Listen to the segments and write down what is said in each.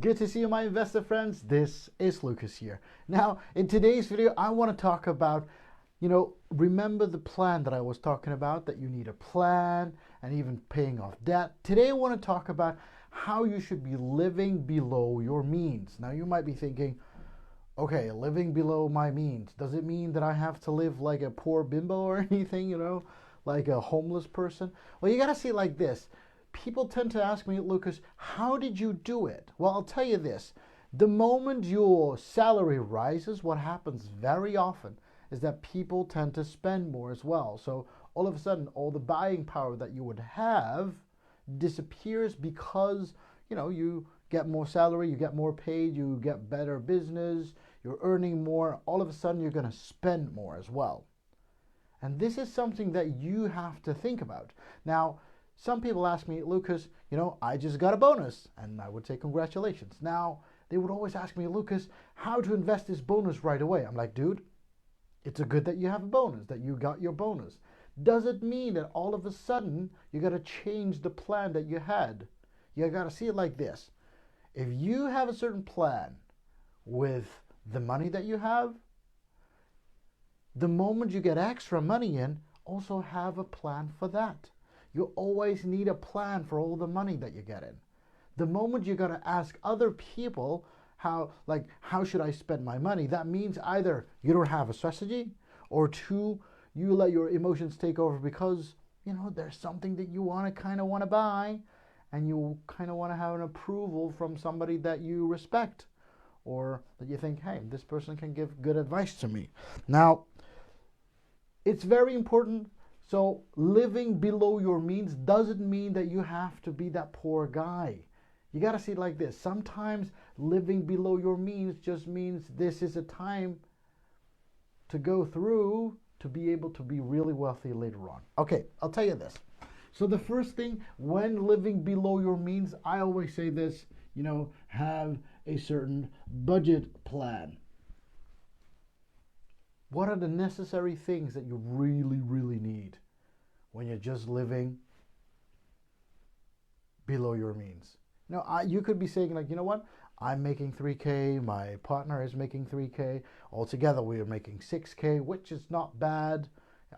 Good to see you, my investor friends. This is Lucas here. Now, in today's video, I want to talk about, remember the plan that I was talking about, that you need a plan and even paying off debt. Today, I want to talk about how you should be living below your means. Now, you might be thinking, okay, living below my means, does it mean that I have to live like a poor bimbo or anything, like a homeless person? Well, you got to see it like this. People tend to ask me, Lucas, how did you do it? Well, I'll tell you this. The moment your salary rises, what happens very often is that people tend to spend more as well. So all of a sudden, all the buying power that you would have disappears because, you get more salary, you get more paid, you get better business, you're earning more. All of a sudden, you're going to spend more as well. And this is something that you have to think about. Now, some people ask me, Lucas, I just got a bonus. And I would say, congratulations. Now, they would always ask me, Lucas, how to invest this bonus right away? I'm like, dude, it's a good that you have a bonus, that you got your bonus. Does it mean that all of a sudden you got to change the plan that you had? You got to see it like this. If you have a certain plan with the money that you have, the moment you get extra money in, also have a plan for that. You always need a plan for all the money that you get in. The moment you're going to ask other people how should I spend my money, that means either you don't have a strategy, or two, you let your emotions take over because, there's something that you kind of want to buy, and you kind of want to have an approval from somebody that you respect, or that you think, hey, this person can give good advice to me. Now, it's very important. So living below your means doesn't mean that you have to be that poor guy. You got to see it like this. Sometimes living below your means just means this is a time to go through to be able to be really wealthy later on. Okay, I'll tell you this. So the first thing, when living below your means, I always say this, have a certain budget plan. What are the necessary things that you really, really need when you're just living below your means? You could be saying like, what? I'm making 3K, my partner is making 3K. Altogether, we are making 6K, which is not bad.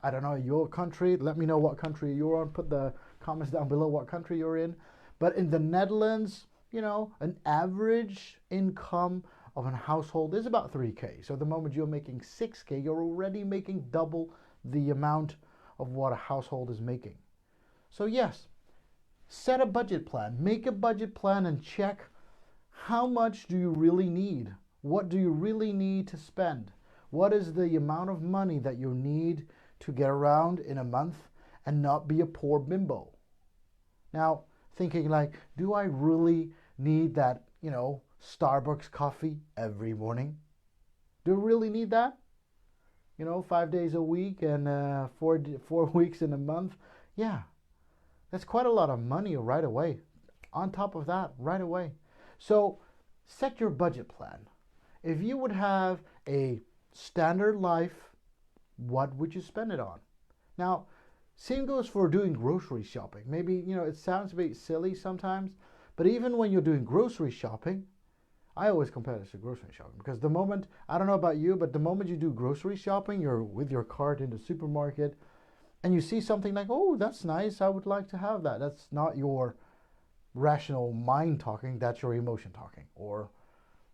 I don't know, your country, let me know what country you're on. Put the comments down below what country you're in. But in the Netherlands, an average income of a household is about 3K. So the moment you're making 6K, you're already making double the amount of what a household is making. So yes, set a budget plan. Make a budget plan and check how much do you really need? What do you really need to spend? What is the amount of money that you need to get around in a month and not be a poor bimbo? Now, thinking like, do I really need that, Starbucks coffee every morning? Do I really need that? 5 days a week and 4 weeks in a month? Yeah, that's quite a lot of money right away. On top of that, right away. So set your budget plan. If you would have a standard life, what would you spend it on? Now, same goes for doing grocery shopping. Maybe, it sounds a bit silly sometimes, but even when you're doing grocery shopping, I always compare this to grocery shopping because the moment, I don't know about you, but the moment you do grocery shopping, you're with your cart in the supermarket and you see something like, oh, that's nice, I would like to have that. That's not your rational mind talking, that's your emotion talking. Or,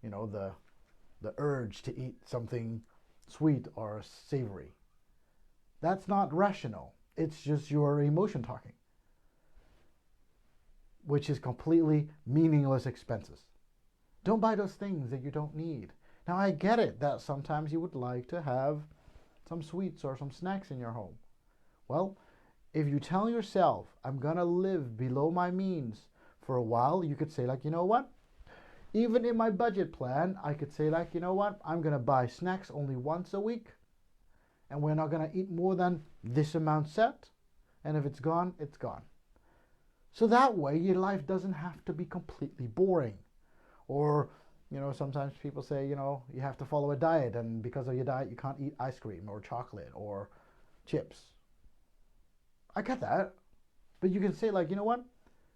the urge to eat something sweet or savory. That's not rational. It's just your emotion talking, which is completely meaningless expenses. Don't buy those things that you don't need. Now, I get it that sometimes you would like to have some sweets or some snacks in your home. Well, if you tell yourself, I'm going to live below my means for a while, you could say like, what? Even in my budget plan, I could say like, what? I'm going to buy snacks only once a week. And we're not going to eat more than this amount set. And if it's gone, it's gone. So that way, your life doesn't have to be completely boring. Or, sometimes people say, you have to follow a diet, and because of your diet, you can't eat ice cream or chocolate or chips. I get that. But you can say like, what?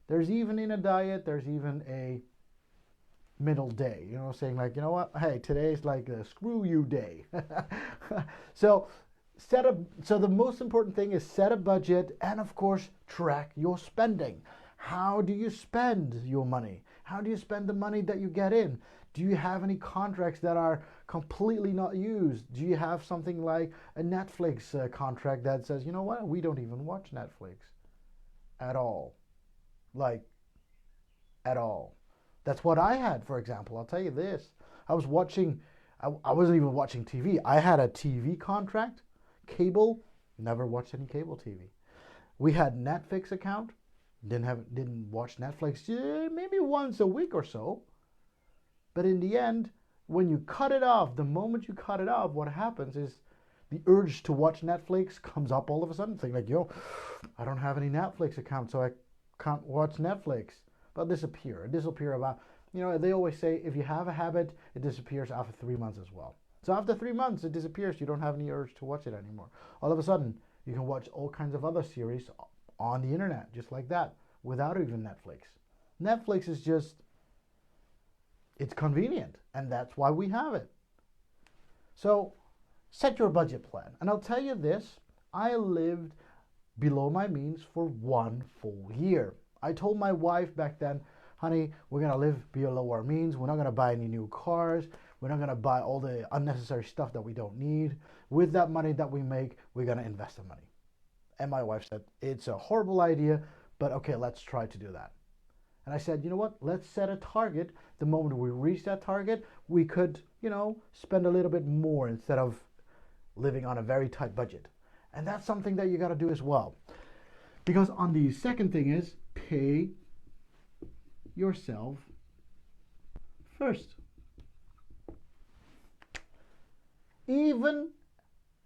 There's even in a diet, there's even a middle day, saying like, you know what, hey, today's like a screw you day. So so the most important thing is set a budget and of course track your spending. How do you spend your money? How do you spend the money that you get in? Do you have any contracts that are completely not used? Do you have something like a Netflix contract that says, you know what, we don't even watch Netflix at all? Like, at all. That's what I had, for example. I'll tell you this. I wasn't even watching TV. I had a TV contract, cable, never watched any cable TV. We had Netflix account, didn't watch Netflix maybe once a week or so. But in the end, when you cut it off, the moment you cut it off, what happens is the urge to watch Netflix comes up all of a sudden. Think like, I don't have any Netflix account, so I can't watch Netflix. But disappear about, they always say if you have a habit, it disappears after 3 months as well. So after 3 months, it disappears. You don't have any urge to watch it anymore. All of a sudden, you can watch all kinds of other series on the internet, just like that, without even Netflix. Netflix is just, it's convenient, and that's why we have it. So set your budget plan. And I'll tell you this, I lived below my means for 1 full year. I told my wife back then, honey, we're going to live below our means. We're not going to buy any new cars. We're not going to buy all the unnecessary stuff that we don't need. With that money that we make, we're going to invest the money. And my wife said, it's a horrible idea, but okay, let's try to do that. And I said, you know what, let's set a target. The moment we reach that target, we could, spend a little bit more instead of living on a very tight budget. And that's something that you got to do as well. Because on the second thing is, pay yourself first. Even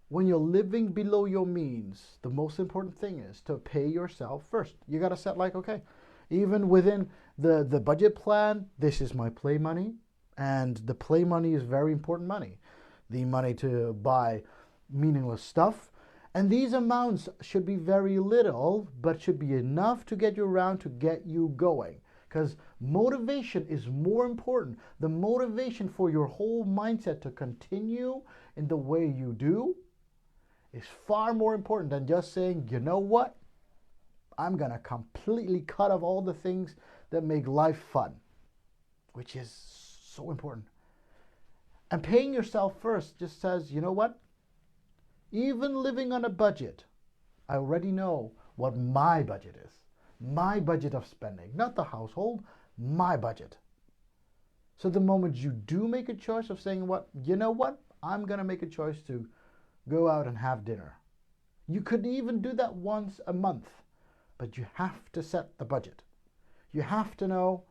when you're living below your means, the most important thing is to pay yourself first. You got to set like, okay, even within the budget plan, this is my play money. And the play money is very important money. The money to buy meaningless stuff. And these amounts should be very little, but should be enough to get you around, to get you going. Because motivation is more important. The motivation for your whole mindset to continue in the way you do is far more important than just saying, you know what? I'm going to completely cut off all the things that make life fun, which is so important. And paying yourself first just says, you know what? Even living on a budget, I already know what my budget is. My budget of spending, not the household, my budget. So the moment you do make a choice of saying, you know what? I'm going to make a choice to go out and have dinner. You could even do that once a month, but you have to set the budget. You have to know,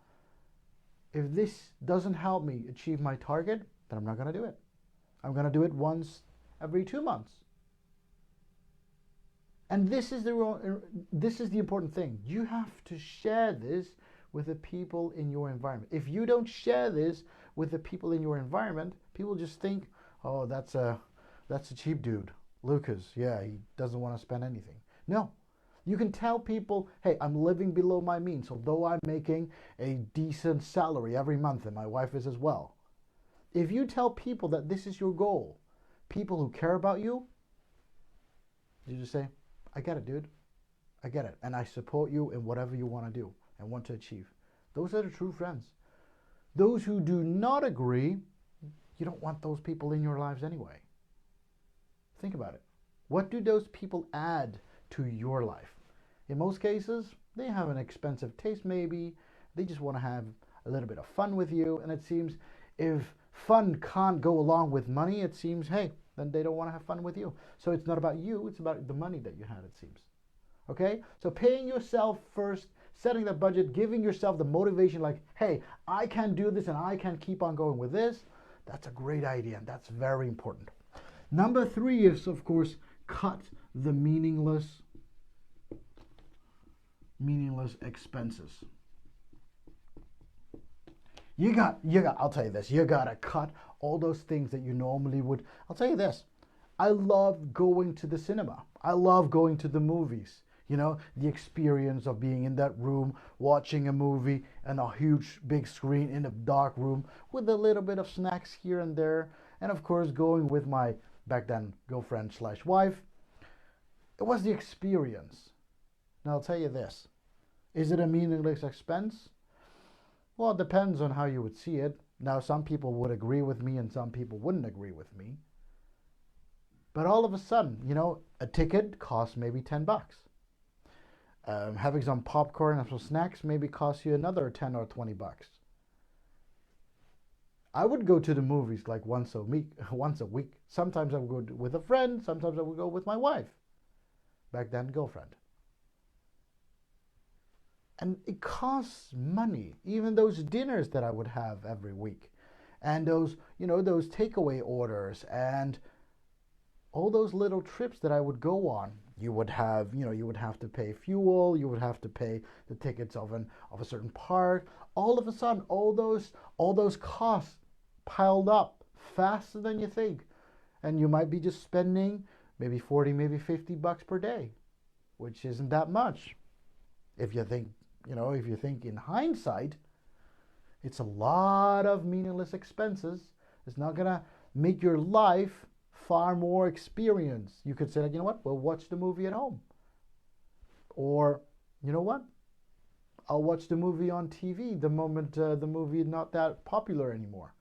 if this doesn't help me achieve my target, then I'm not going to do it. I'm going to do it once every 2 months. And this is the important thing. You have to share this with the people in your environment. If you don't share this with the people in your environment, people just think, oh, that's a cheap dude. Lukas, yeah, he doesn't want to spend anything. No. You can tell people, hey, I'm living below my means, although I'm making a decent salary every month, and my wife is as well. If you tell people that this is your goal, people who care about you, you just say, I get it, dude. I get it. And I support you in whatever you want to do and want to achieve. Those are the true friends. Those who do not agree, you don't want those people in your lives anyway. Think about it. What do those people add to your life? In most cases, they have an expensive taste maybe. They just want to have a little bit of fun with you. And it seems if fun can't go along with money, it seems, hey, then they don't want to have fun with you. So it's not about you, it's about the money that you had, it seems. Okay? So paying yourself first, setting the budget, giving yourself the motivation like, hey, I can do this and I can keep on going with this. That's a great idea, and that's very important. Number 3 is, of course, cut the meaningless expenses. I'll tell you this, you gotta cut all those things that you normally would. I'll tell you this, I love going to the cinema. I love going to the movies. You know, the experience of being in that room, watching a movie on a huge big screen in a dark room with a little bit of snacks here and there. And of course, going with my back then girlfriend slash wife. It was the experience. Now I'll tell you this. Is it a meaningless expense? Well, it depends on how you would see it. Now, some people would agree with me and some people wouldn't agree with me. But all of a sudden, you know, a ticket costs maybe 10 bucks. Having some popcorn and some snacks maybe costs you another 10 or 20 bucks. I would go to the movies like once a week. Sometimes I would go with a friend. Sometimes I would go with my wife. Back then, girlfriend. And it costs money. Even those dinners that I would have every week. And those, you know, those takeaway orders and all those little trips that I would go on. You would have, you know, you would have to pay fuel, you would have to pay the tickets of a certain park. All of a sudden, all those costs piled up faster than you think. And you might be just spending maybe 40, maybe 50 bucks per day, which isn't that much. If you think, you know, if you think in hindsight, it's a lot of meaningless expenses. It's not going to make your life far more experience. You could say, like, you know what, we'll watch the movie at home. Or, you know what, I'll watch the movie on TV the moment the movie is not that popular anymore.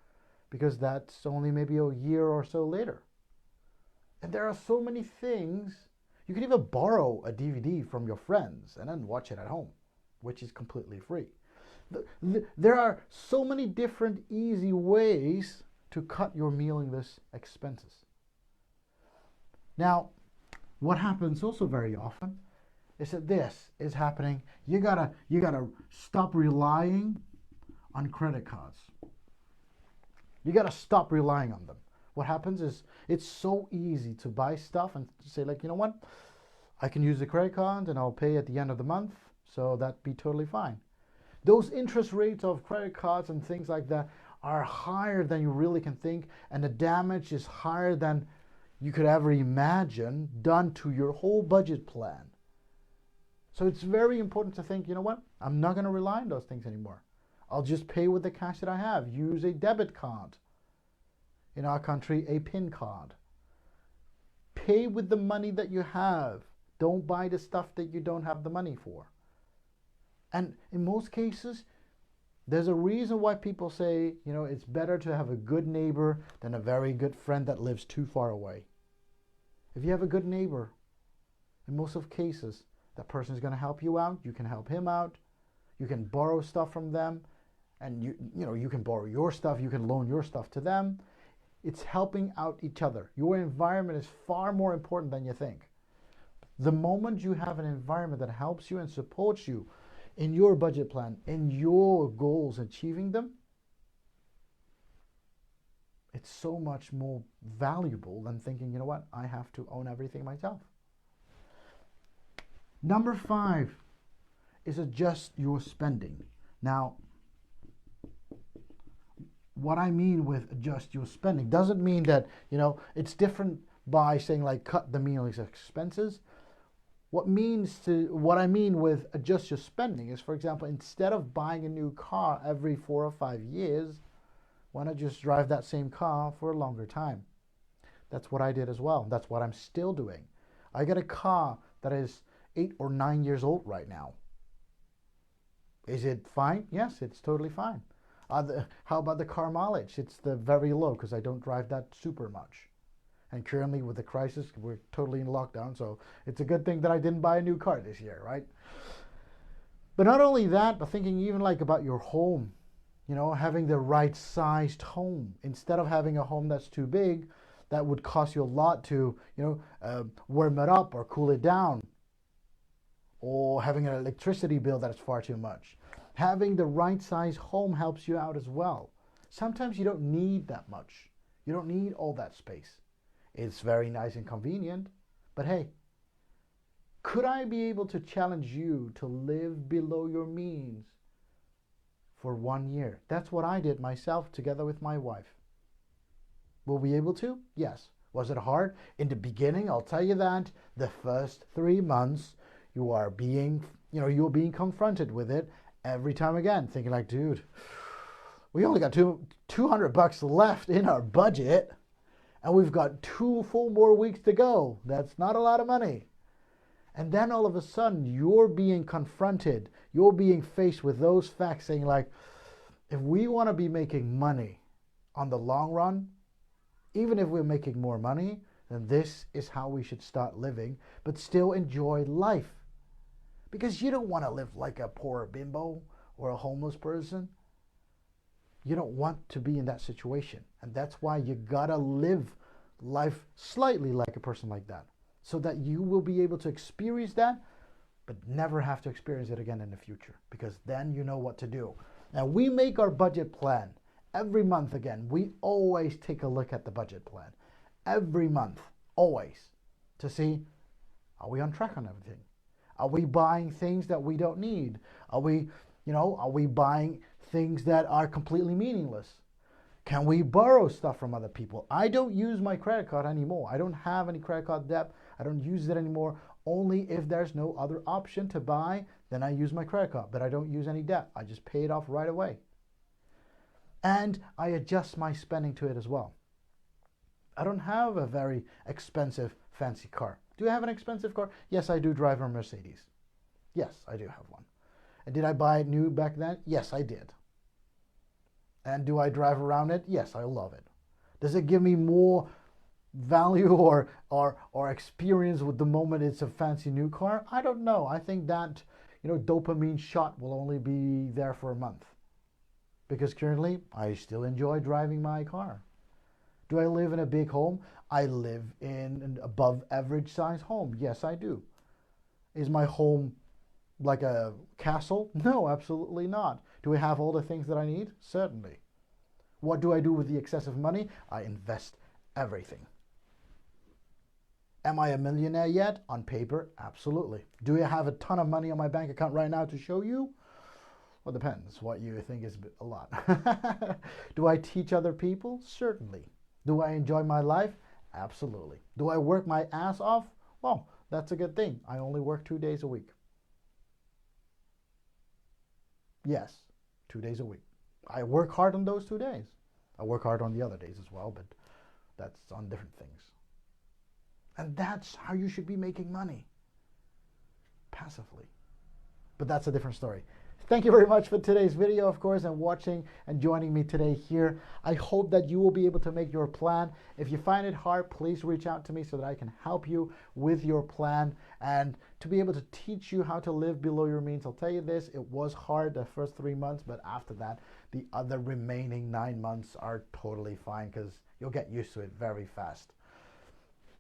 Because that's only maybe a year or so later. And there are so many things. You can even borrow a DVD from your friends and then watch it at home, which is completely free. There are so many different easy ways to cut your meaningless expenses. Now, what happens also very often is that this is happening. You gotta stop relying on credit cards. You gotta stop relying on them. What happens is it's so easy to buy stuff and say, like, you know what, I can use the credit card and I'll pay at the end of the month, so that'd be totally fine. Those interest rates of credit cards and things like that are higher than you really can think, and the damage is higher than you could ever imagine done to your whole budget plan. So it's very important to think, you know what, I'm not going to rely on those things anymore. I'll just pay with the cash that I have. Use a debit card. In our country, a PIN card. Pay with the money that you have. Don't buy the stuff that you don't have the money for. And in most cases, there's a reason why people say, you know, it's better to have a good neighbor than a very good friend that lives too far away. If you have a good neighbor, in most of cases, that person is going to help you out. You can help him out. You can borrow stuff from them. And you can borrow your stuff. You can loan your stuff to them. It's helping out each other. Your environment is far more important than you think. The moment you have an environment that helps you and supports you in your budget plan, in your goals, achieving them, it's so much more valuable than thinking, you know what, I have to own everything myself. Number 5 is adjust your spending. Now, what I mean with adjust your spending doesn't mean that, you know, it's different by saying like cut the meaningless expenses. What I mean with adjust your spending is, for example, instead of buying a new car every 4 or 5 years, why not just drive that same car for a longer time? That's what I did as well. That's what I'm still doing. I got a car that is 8 or 9 years old right now. Is it fine? Yes, it's totally fine. How about the car mileage? It's very low because I don't drive that super much. And currently with the crisis, we're totally in lockdown, so it's a good thing that I didn't buy a new car this year, right? But not only that, but thinking even like about your home, you know, having the right sized home. Instead of having a home that's too big, that would cost you a lot to, you know, warm it up or cool it down. Or having an electricity bill that's far too much. Having the right size home helps you out as well. Sometimes you don't need that much. You don't need all that space. It's very nice and convenient, but hey, could I be able to challenge you to live below your means for 1 year? That's what I did myself together with my wife. Will we be able to? Yes. Was it hard? In the beginning, I'll tell you that the first 3 months, you're being confronted with it every time again, thinking like, dude, we only got $200 left in our budget, and we've got 2 full more weeks to go. That's not a lot of money. And then all of a sudden, you're being confronted. You're being faced with those facts, saying like, if we want to be making money on the long run, even if we're making more money, then this is how we should start living, but still enjoy life. Because you don't want to live like a poor bimbo or a homeless person. You don't want to be in that situation. And that's why you gotta live life slightly like a person like that, so that you will be able to experience that, but never have to experience it again in the future, because then you know what to do. Now, we make our budget plan every month. Again, we always take a look at the budget plan every month, always, to see, are we on track on everything? Are we buying things that we don't need? Are we buying things that are completely meaningless? Can we borrow stuff from other people? I don't use my credit card anymore. I don't have any credit card debt. I don't use it anymore. Only if there's no other option to buy, then I use my credit card. But I don't use any debt. I just pay it off right away. And I adjust my spending to it as well. I don't have a very expensive, fancy car. Do I have an expensive car? Yes, I do drive a Mercedes. Yes, I do have one. And did I buy it new back then? Yes, I did. And do I drive around it? Yes, I love it. Does it give me more value or experience with the moment it's a fancy new car? I don't know. I think that, dopamine shot will only be there for a month. Because currently, I still enjoy driving my car. Do I live in a big home? I live in an above average size home. Yes, I do. Is my home like a castle? No, absolutely not. Do I have all the things that I need? Certainly. What do I do with the excessive money? I invest everything. Am I a millionaire yet? On paper, absolutely. Do I have a ton of money on my bank account right now to show you? Well, depends what you think is a lot. Do I teach other people? Certainly. Do I enjoy my life? Absolutely. Do I work my ass off? Well, that's a good thing. I only work 2 days a week. Yes, 2 days a week. I work hard on those 2 days. I work hard on the other days as well, but that's on different things. And that's how you should be making money. Passively. But that's a different story. Thank you very much for today's video, of course, and watching and joining me today here. I hope that you will be able to make your plan. If you find it hard, please reach out to me so that I can help you with your plan and to be able to teach you how to live below your means. I'll tell you this, it was hard the first 3 months, but after that, the other remaining 9 months are totally fine because you'll get used to it very fast.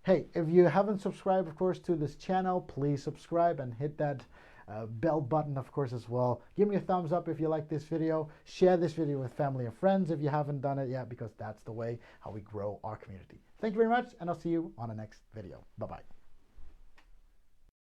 Hey, if you haven't subscribed, of course, to this channel, please subscribe and hit that bell button, of course, as well. Give me a thumbs up if you like this video. Share this video with family and friends if you haven't done it yet, because that's the way how we grow our community. Thank you very much, and I'll see you on the next video. Bye-bye.